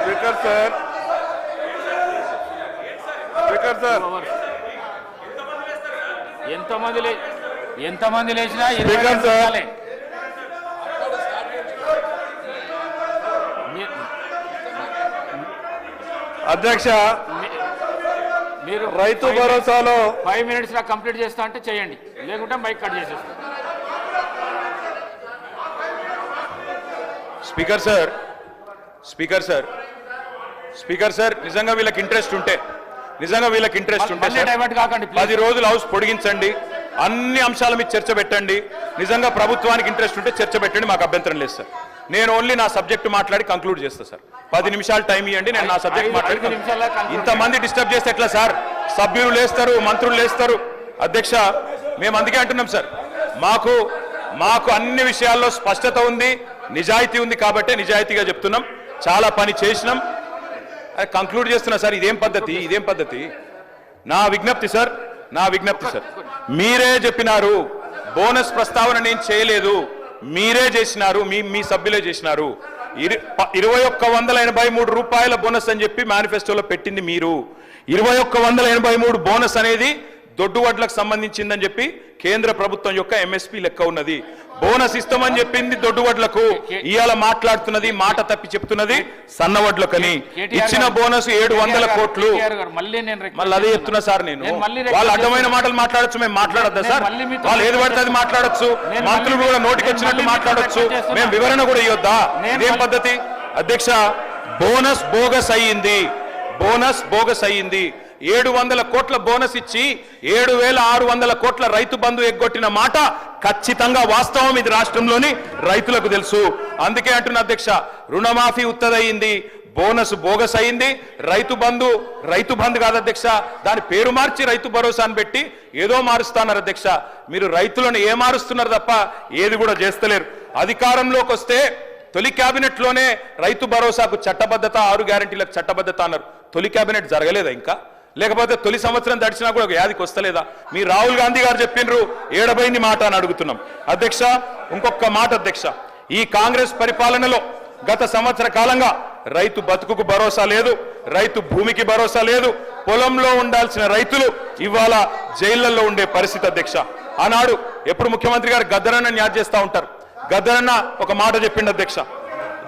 Speaker sir ఎంతమంది లేచినా speaker sir అధ్యక్ష మీరు రైతు భరోసాలో 5 minutes లా కంప్లీట్ చేస్తా అంటే చేయండి, లేకుంటే మైక్ కట్ చేసేస్తాం. Speaker sir speaker sir speaker sir నిజంగా వీళ్ళకి ఇంట్రెస్ట్ ఉంటే డైవర్ట్ కాకండి. 10 రోజులు హౌస్ పొడిగించండి, అన్ని అంశాల మీద చర్చ పెట్టండి. నిజంగా ప్రభుత్వానికి ఇంట్రెస్ట్ ఉంటే చర్చ పెట్టండి, మాకు అభ్యంతరం లేదు సార్. నేను ఓన్లీ నా సబ్జెక్ట్ మాట్లాడి కంక్లూడ్ చేస్తా సార్. 10 నిమిషాలు టైం ఇవ్వండి, నేను నా సబ్జెక్ట్ మాట్లాడి. ఇంతమంది డిస్టర్బ్ చేస్తే ఎట్లా సార్? సభ్యులు లేస్తారు, మంత్రులు లేస్తారు. అధ్యక్ష, మేము అందుకే అంటున్నాం సార్, మాకు అన్ని విషయాల్లో స్పష్టత ఉంది, నిజాయితీ ఉంది కాబట్టి నిజాయితీగా చెప్తున్నాం. చాలా పని చేసినాం, కంక్లూడ్ చేస్తున్నా సార్. ఇదేం పద్ధతి? నా విజ్ఞప్తి సార్, మీరే చెప్పినారు బోనస్ ప్రస్తావన నేను చేయలేదు, మీరే చేసినారు, మీ సభ్యులే చేసినారు. 2183 రూపాయల బోనస్ అని చెప్పి మేనిఫెస్టోలో పెట్టింది మీరు. 2183 బోనస్ అనేది దొడ్డు వడ్లకు సంబంధించిందని చెప్పి కేంద్ర ప్రభుత్వం యొక్క ఎంఎస్పీ లెక్క ఉన్నది. బోనస్ ఇస్తామని చెప్పింది దొడ్డు వడ్లకు, ఇవాళ మాట్లాడుతున్నది మాట తప్పి చెప్తున్నది సన్నవడ్లకని. ఇచ్చిన బోనస్ 700 కోట్లు. మళ్ళీ అదే చెప్తున్నా సార్. నేను వాళ్ళు అడ్డమైన మాటలు మాట్లాడచ్చు, మేము మాట్లాడద్దా సార్? వాళ్ళు ఏది పడితే అది మాట్లాడచ్చు, మంత్రులు కూడా నోటికి వచ్చినట్టు మాట్లాడచ్చు, మేము వివరణ కూడా ఇవ్వద్దా? ఇదేం పద్ధతి? అధ్యక్ష, బోనస్ బోగస్ అయ్యింది. 700 కోట్ల బోనస్ ఇచ్చి 7600 కోట్ల రైతు బంధు ఎగ్గొట్టిన మాట ఖచ్చితంగా వాస్తవం. ఇది రాష్ట్రంలోని రైతులకు తెలుసు. అందుకే అంటున్న అధ్యక్ష, రుణమాఫీ ఉత్తదయింది, బోనస్ బోగస్ అయింది. రైతు బంధు కాదు అధ్యక్ష, దాని పేరు మార్చి రైతు భరోసా అని పెట్టి ఏదో మారుస్తున్నారు అధ్యక్ష. మీరు రైతులను ఏ మారుస్తున్నారు తప్ప ఏది కూడా చేస్తలేరు. అధికారంలోకి వస్తే తొలి క్యాబినెట్ లోనే రైతు భరోసాకు చట్టబద్ధత, 6 గ్యారెంటీలకు చట్టబద్ధత అన్నారు. తొలి క్యాబినెట్ జరగలేదా ఇంకా? లేకపోతే తొలి సంవత్సరం దడిచినా కూడా ఒక యాదికి వస్తలేదా? మీ రాహుల్ గాంధీ గారు చెప్పిండ్రు, ఏడబైంది మాట అని అడుగుతున్నాం. అధ్యక్ష, ఇంకొక మాట అధ్యక్ష, ఈ కాంగ్రెస్ పరిపాలనలో గత సంవత్సర కాలంగా రైతు బతుకుకు భరోసా లేదు, రైతు భూమికి భరోసా లేదు. పొలంలో ఉండాల్సిన రైతులు ఇవాళ జైళ్లలో ఉండే పరిస్థితి అధ్యక్ష. ఆనాడు ఎప్పుడు ముఖ్యమంత్రి గారు గద్దరన్న న్యాయ చేస్తూ ఉంటారు. గద్దరన్న ఒక మాట చెప్పిండు అధ్యక్ష,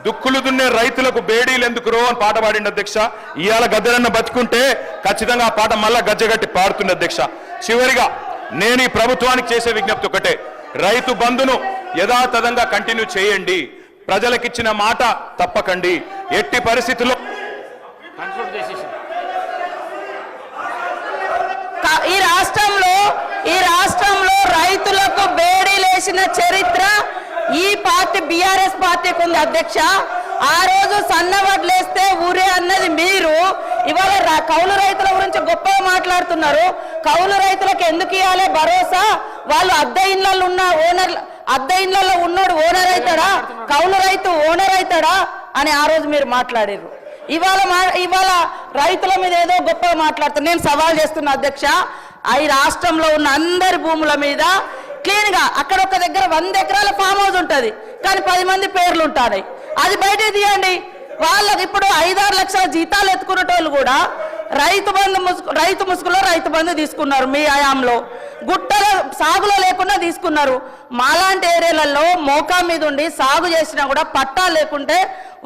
దుక్కులు దున్నే రైతులకు బేడీలు ఎందుకురో అని పాట పాడిండు అధ్యక్ష. ఇవాళ గద్దరన్న బతుకుంటే ఖచ్చితంగా ఆ పాట మళ్ళా గజ్జగట్టి పాడుతుంది అధ్యక్ష. చివరిగా నేను ఈ ప్రభుత్వానికి చేసే విజ్ఞప్తి ఒకటే, రైతు బంధును యథాతథంగా కంటిన్యూ చేయండి, ప్రజలకిచ్చిన మాట తప్పకండి. ఎట్టి పరిస్థితుల్లో ఈ రాష్ట్రంలో రైతులకు బేడీలేసిన చరిత్ర ఈ పార్టీ బీఆర్ఎస్ పార్టీకి ఉంది అధ్యక్ష. ఆ రోజు సన్నవడ్లేస్తే ఊరే అన్నది మీరు. ఇవాళ కౌలు రైతుల గురించి గొప్పగా మాట్లాడుతున్నారు. కౌలు రైతులకు ఎందుకు ఇవ్వాలి భరోసా? వాళ్ళు అద్దె ఇళ్లలో ఉన్నోడు ఓనర్ అవుతాడా? కౌలు రైతు ఓనర్ అవుతాడా అని ఆ రోజు మీరు మాట్లాడారు. ఇవాళ రైతుల మీద ఏదో గొప్పగా మాట్లాడుతున్నారు. నేను సవాల్ చేస్తున్నా అధ్యక్ష, ఈ రాష్ట్రంలో ఉన్న అందరి భూముల మీద క్లీన్ గా అక్కడొక్క దగ్గర 100 ఎకరాల ఫామ్ హౌస్ ఉంటుంది, కానీ 10 మంది పేర్లు ఉంటాయి. అది బయట తీయండి. వాళ్ళకి ఇప్పుడు 5-6 లక్షల జీతాలు ఎత్తుకునేటోళ్ళు కూడా రైతు ముసుగులో రైతు బంధు తీసుకున్నారు. మీ హయాంలో గుట్టల సాగులో లేకుండా తీసుకున్నారు. మాలాంటి ఏరియాలలో మోకా మీద ఉండి సాగు చేసినా కూడా పట్టా లేకుంటే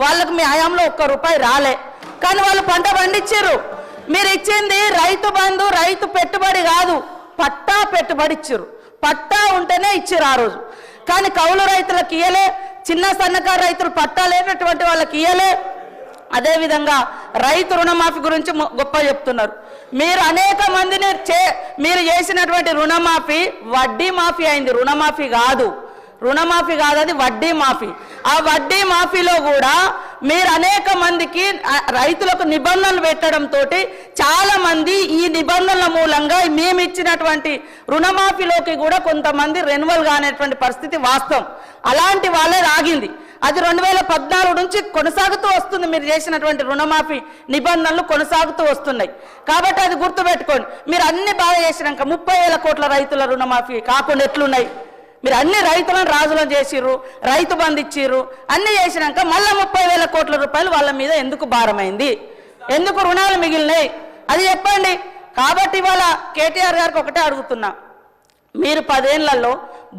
వాళ్ళకి మీ హయాంలో ₹1 రాలే, కానీ వాళ్ళు పంట పండించారు. మీరు ఇచ్చింది రైతు బంధు, రైతు పెట్టుబడి కాదు, పట్టా పెట్టుబడి ఇచ్చారు. పట్టా ఉంటేనే ఇచ్చారు ఆ రోజు, కానీ కౌలు రైతులకు ఇయ్యలే, చిన్న సన్నకారు రైతులు పట్టా లేనటువంటి వాళ్ళకి ఇయ్యలే. అదేవిధంగా రైతు రుణమాఫీ గురించి గొప్ప చెప్తున్నారు. మీరు అనేక మందిని మీరు చేసినటువంటి రుణమాఫీ వడ్డీ మాఫీ అయింది, రుణమాఫీ కాదు, అది వడ్డీ మాఫీ. ఆ వడ్డీ మాఫీలో కూడా మీరు అనేక మందికి రైతులకు నిబంధనలు పెట్టడంతో చాలా మంది ఈ నిబంధనల మూలంగా మేము ఇచ్చినటువంటి రుణమాఫీలోకి కూడా కొంతమంది రెన్యువల్ కానేటువంటి పరిస్థితి వాస్తవం. అలాంటి వాళ్ళే ఆగింది. అది 2014 నుంచి కొనసాగుతూ వస్తుంది. మీరు చేసినటువంటి రుణమాఫీ నిబంధనలు కొనసాగుతూ వస్తున్నాయి కాబట్టి అది గుర్తుపెట్టుకోండి. మీరు అన్ని బాగా చేసినాక 30,000 కోట్ల రైతుల రుణమాఫీ కాకుండా ఎట్లున్నాయి? మీరు అన్ని రైతులను రాజులను చేసిర్రు, రైతు బంధు ఇచ్చిర్రు, అన్ని చేసినాక మళ్ళీ 30,000 కోట్ల రూపాయలు వాళ్ళ మీద ఎందుకు భారమైంది, ఎందుకు రుణాలు మిగిలినాయి అది చెప్పండి. కాబట్టి ఇవాళ కేటీఆర్ గారికి ఒకటే అడుగుతున్నా, మీరు 10 ఏళ్లలో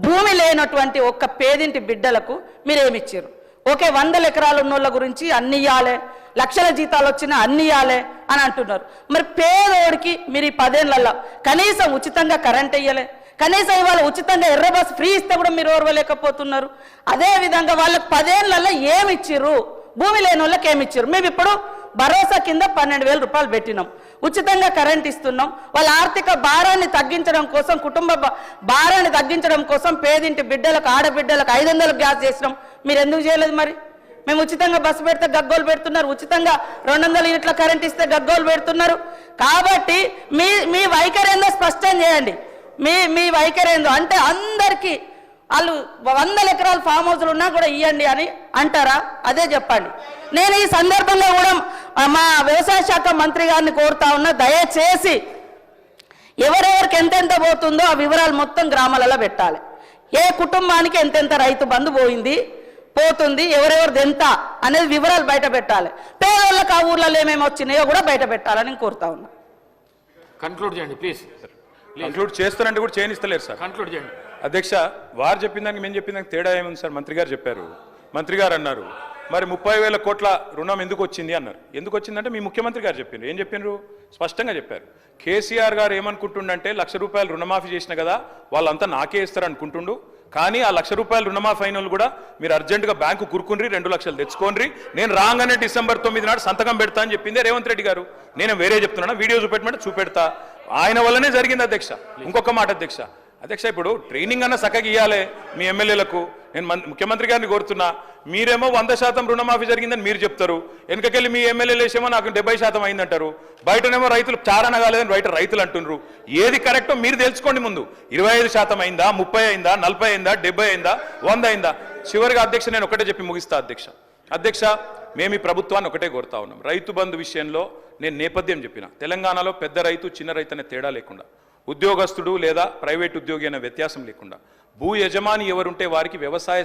భూమి లేనటువంటి ఒక్క పేదింటి బిడ్డలకు మీరేమిచ్చారు? ఓకే, 100 ఎకరాలు ఉన్నోళ్ళ గురించి అన్ని ఇయ్యాలే, లక్షల జీతాలు వచ్చినా అన్ని ఇయ్యాలే అని అంటున్నారు. మరి పేదోడికి మీరు ఈ 10 ఏళ్లలో కనీసం ఉచితంగా కరెంట్ ఇయ్యలే, కనీసం ఇవాళ ఉచితంగా ఎర్ర బస్ ఫ్రీ ఇస్తే కూడా మీరు ఓర్వలేకపోతున్నారు. అదేవిధంగా వాళ్ళకి 10 ఏళ్లలో ఏమి ఇచ్చిర్రు, భూమి లేని వాళ్ళకి ఏమి ఇచ్చిర్రు? మేము ఇప్పుడు భరోసా కింద 12,000 రూపాయలు పెట్టినాం, ఉచితంగా కరెంట్ ఇస్తున్నాం. వాళ్ళ ఆర్థిక భారాన్ని తగ్గించడం కోసం, కుటుంబ భారాన్ని తగ్గించడం కోసం పేదింటి బిడ్డలకు, ఆడబిడ్డలకు 500 గ్యాస్ చేసినాం. మీరు ఎందుకు చేయలేదు? మరి మేము ఉచితంగా బస్సు పెడితే గగ్గోలు పెడుతున్నారు, ఉచితంగా 200 యూనిట్ల కరెంట్ ఇస్తే గగ్గోలు పెడుతున్నారు. కాబట్టి మీ వైఖరి ఏందో స్పష్టం చేయండి. మీ వైఖరి ఏందో అంటే అందరికీ వాళ్ళు 100 ఎకరాల ఫామ్ హౌస్లు ఉన్నా కూడా ఇవ్వండి అని అంటారా? అదే చెప్పండి. నేను ఈ సందర్భంగా కూడా మా వ్యవసాయ శాఖ మంత్రి గారిని కోరుతా ఉన్నా, దయచేసి ఎవరెవరికి ఎంతెంత పోతుందో ఆ వివరాలు మొత్తం గ్రామాలలో పెట్టాలి. ఏ కుటుంబానికి ఎంతెంత రైతు బంధు పోతుంది, ఎవరెవరిది ఎంత అనేది వివరాలు బయట పెట్టాలి. పేదవాళ్ళకి ఆ ఊర్లలో ఏమేమి వచ్చినాయో కూడా బయట పెట్టాలని కోరుతా ఉన్నా. కన్క్లూడ్ చేయండి ప్లీజ్. కంక్లూడ్ చేస్తారంటే కూడా చేయనిస్తలేరు సార్. కన్క్లూడ్ చేయండి అధ్యక్ష. వారు చెప్పిన దానికి మేము చెప్పిన దానికి తేడా ఏముంది సార్? మంత్రి గారు చెప్పారు, మంత్రి గారు అన్నారు మరి 30,000 కోట్ల రుణం ఎందుకు వచ్చింది అన్నారు. ఎందుకు వచ్చిందంటే మీ ముఖ్యమంత్రి గారు చెప్పిండ్రు. ఏం చెప్పిండ్రు? స్పష్టంగా చెప్పారు. కేసీఆర్ గారు ఏమనుకుంటుండంటే ₹1,00,000 రుణమాఫీ చేసిన కదా వాళ్ళంతా నాకే ఇస్తారు అనుకుంటుండు, కానీ ఆ ₹1,00,000 రుణమాఫీ అయిన వాళ్ళు కూడా మీరు అర్జెంటుగా బ్యాంకు కురుకుని 2 లక్షలు తెచ్చుకోండి, నేను రాగానే డిసెంబర్ 9 నాడు సంతకం పెడతా అని చెప్పిందే రేవంత్ రెడ్డి గారు. నేను వేరే చెప్తున్నాను, వీడియో చూపెట్టమంటే చూపెడతా. ఆయన వల్లనే జరిగింది అధ్యక్ష. ఇంకొక మాట అధ్యక్ష, ఇప్పుడు ట్రైనింగ్ అన్న చక్కగా ఇవ్వాలి మీ ఎమ్మెల్యేలకు. నేను ముఖ్యమంత్రి గారిని కోరుతున్నా, మీరేమో 100% రుణమాఫీ జరిగిందని మీరు చెప్తారు, వెనకకెళ్ళి మీ ఎమ్మెల్యేలు వేసేమో నాకు 70% అయిందంటారు, బయటనేమో రైతులు చారణ కాలేదని బయట రైతులు అంటున్నారు. ఏది కరెక్టో మీరు తెలుసుకోండి ముందు. 25% అయిందా, 30 అయిందా, 40 అయిందా, 70 అయిందా, 100 అయిందా? చివరిగా అధ్యక్ష నేను ఒకటే చెప్పి ముగిస్తా అధ్యక్ష. మేము ఈ ప్రభుత్వాన్ని ఒకటే కోరుతా ఉన్నాం. రైతు బంధు విషయంలో నేను నేపథ్యం చెప్పిన, తెలంగాణలో పెద్ద రైతు చిన్న రైతు అనే తేడా లేకుండా, ఉద్యోగస్తుడు లేదా ప్రైవేట్ ఉద్యోగి అనే వ్యత్యాసం లేకుండా, భూ యజమాని ఎవరుంటే వారికి వ్యవసాయ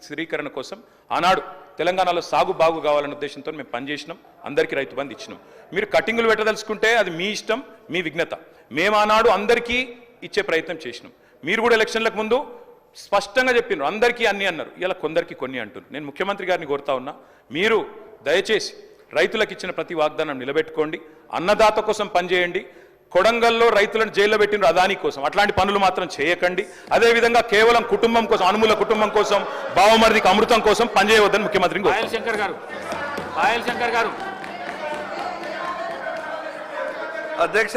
స్థిరీకరణ కోసం ఆనాడు తెలంగాణలో సాగు బాగు కావాలనే ఉద్దేశంతో మేము పనిచేసినాం, అందరికీ రైతు బంధు ఇచ్చినాం. మీరు కటింగులు పెట్టదలుచుకుంటే అది మీ ఇష్టం, మీ విఘ్నత. మేము ఆనాడు అందరికీ ఇచ్చే ప్రయత్నం చేసినాం. మీరు కూడా ఎలక్షన్లకు ముందు స్పష్టంగా చెప్పినారు, అందరికీ అన్ని అన్నారు, ఇలా కొందరికి కొన్ని అంటున్నారు. నేను ముఖ్యమంత్రి గారిని కోరుతా ఉన్నా, మీరు దయచేసి రైతులకు ఇచ్చిన ప్రతి వాగ్దానం నిలబెట్టుకోండి, అన్నదాత కోసం పనిచేయండి. కొడంగల్లో రైతులను జైల్లో పెట్టిన అదాని కోసం అట్లాంటి పనులు మాత్రం చేయకండి. అదేవిధంగా కేవలం కుటుంబం కోసం, అనుమూల కుటుంబం కోసం, బావమరిదికి అమృతం కోసం పనిచేయవద్దని ముఖ్యమంత్రిని కోరుతున్నాను. పాయల్ శంకర్ గారు అధ్యక్ష